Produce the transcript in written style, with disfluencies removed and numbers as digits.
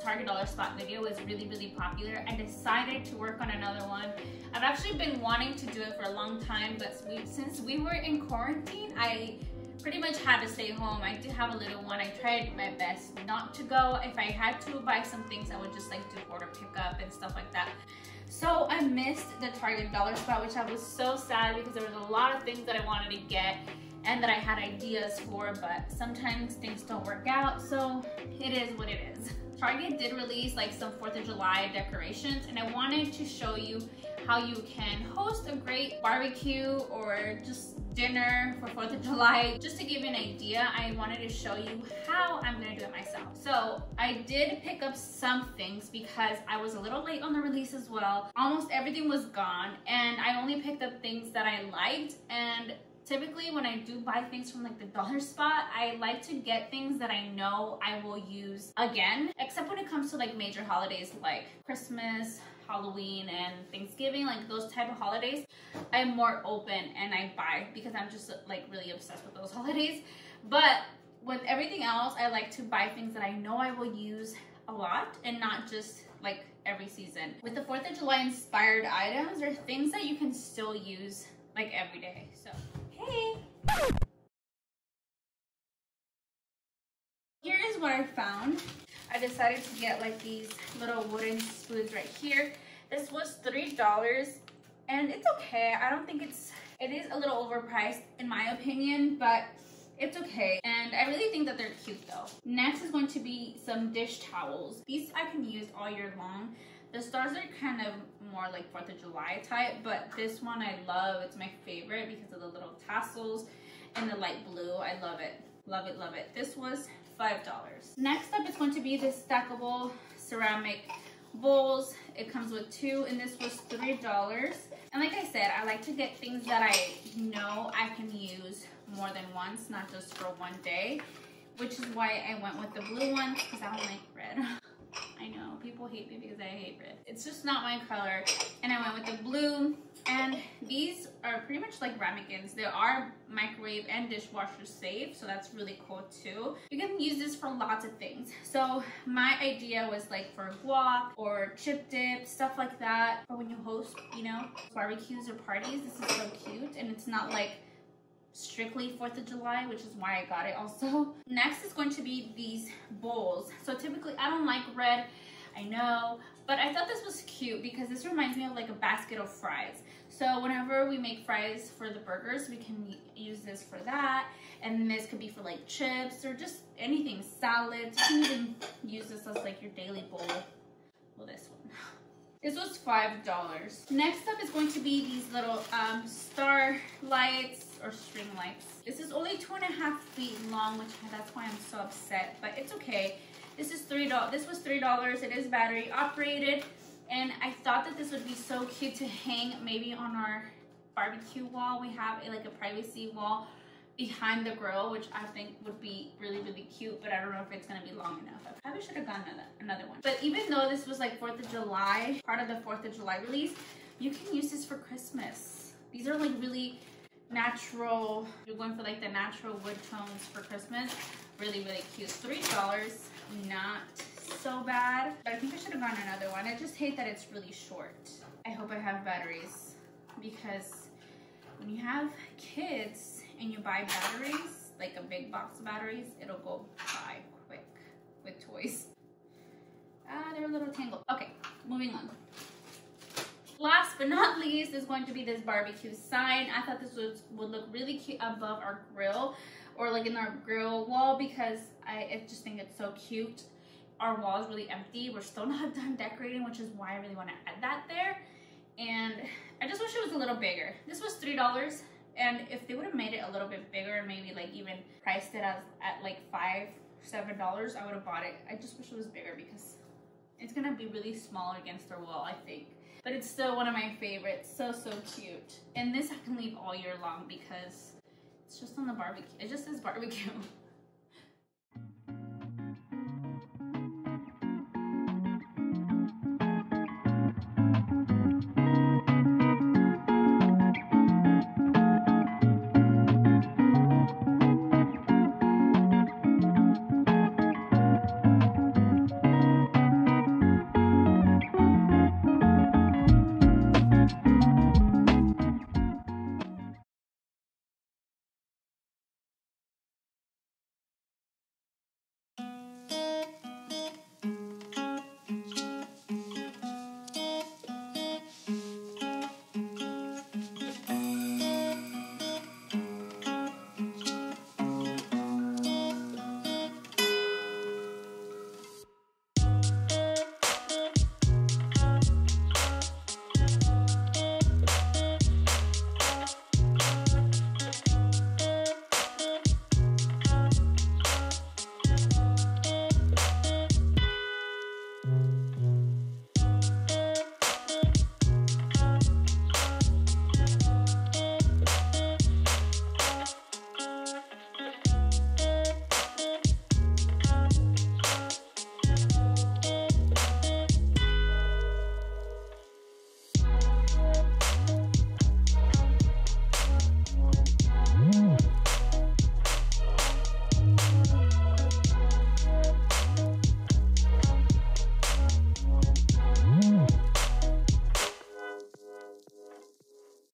Target dollar spot video was really popular, I decided to work on another one. I've actually been wanting to do it for a long time, but since we were in quarantine, I pretty much had to stay home. I did have a little one. I tried my best not to go. If I had to buy some things, I would just like do order pickup and stuff like that. So I missed the Target dollar spot, which I was so sad because there was a lot of things that I wanted to get and that I had ideas for, but sometimes things don't work out, so it is what it is. Target did release like some 4th of July decorations, and I wanted to show you how you can host a great barbecue or just dinner for 4th of July. Just to give you an idea, I wanted to show you how I'm gonna do it myself. So I did pick up some things because I was a little late on the release as well. Almost everything was gone, and I only picked up things that I liked. And typically when I do buy things from like the dollar spot, I like to get things that I know I will use again, except when it comes to like major holidays like Christmas, Halloween, and Thanksgiving, like those type of holidays. I'm more open and I buy because I'm just like really obsessed with those holidays. But with everything else, I like to buy things that I know I will use a lot and not just like every season. With the 4th of July inspired items, there are things that you can still use like every day. So hey, here is what I found. I decided to get like these little wooden spoons right here. This was $3 and it's okay. I don't think it is a little overpriced in my opinion, but it's okay. And I really think that they're cute though. Next is going to be some dish towels. These I can use all year long. The stars are kind of more like 4th of July type, but this one I love. It's my favorite because of the little tassels and the light blue. I love it. Love it, love it. This was $5. Next up is going to be this stackable ceramic bowls. It comes with 2 and this was $3. And like I said, I like to get things that I know I can use more than once, not just for one day, which is why I went with the blue ones because I don't like red. I know, people hate me because I hate red. It's just not my color. And I went with the blue. And these are pretty much like ramekins. They are microwave and dishwasher safe, so that's really cool too. You can use this for lots of things. So my idea was like for guac or chip dip, stuff like that. Or when you host, you know, barbecues or parties, this is so cute. And it's not like strictly 4th of July, which is why I got it also. Next is going to be these bowls. So typically I don't like red, I know, but I thought this was cute because this reminds me of like a basket of fries. So whenever we make fries for the burgers, we can use this for that. And this could be for like chips or just anything, salads. You can even use this as like your daily bowl. Well, this one. This was $5. Next up is going to be these little star lights or string lights. This is only 2.5 feet long, which that's why I'm so upset, but it's okay. This is $3. This was $3. It is battery operated, and I thought that this would be so cute to hang maybe on our barbecue wall. We have like a privacy wall behind the grill, which I think would be really cute, but I don't know if it's gonna be long enough. I probably should have gotten another one. But even though this was like 4th of July, part of the 4th of July release, you can use this for Christmas. These are like really natural. You're going for like the natural wood tones for Christmas. Really cute. $3, not so bad. But I think I should have gotten another one. I just hate that it's really short. I hope I have batteries because when you have kids and you buy batteries, like a big box of batteries, it'll go by quick with toys. They're a little tangled. Okay, moving on. Last but not least is going to be this barbecue sign. I thought this would look really cute above our grill or like in our grill wall because I just think it's so cute. Our wall is really empty. We're still not done decorating, which is why I really want to add that there. And I just wish it was a little bigger. This was $3. And if they would have made it a little bit bigger and maybe like even priced it at like $5, $7, I would have bought it. I just wish it was bigger because it's gonna be really small against our wall, I think. But it's still one of my favorites. So cute. And this I can leave all year long because it's just on the barbecue. It just says barbecue.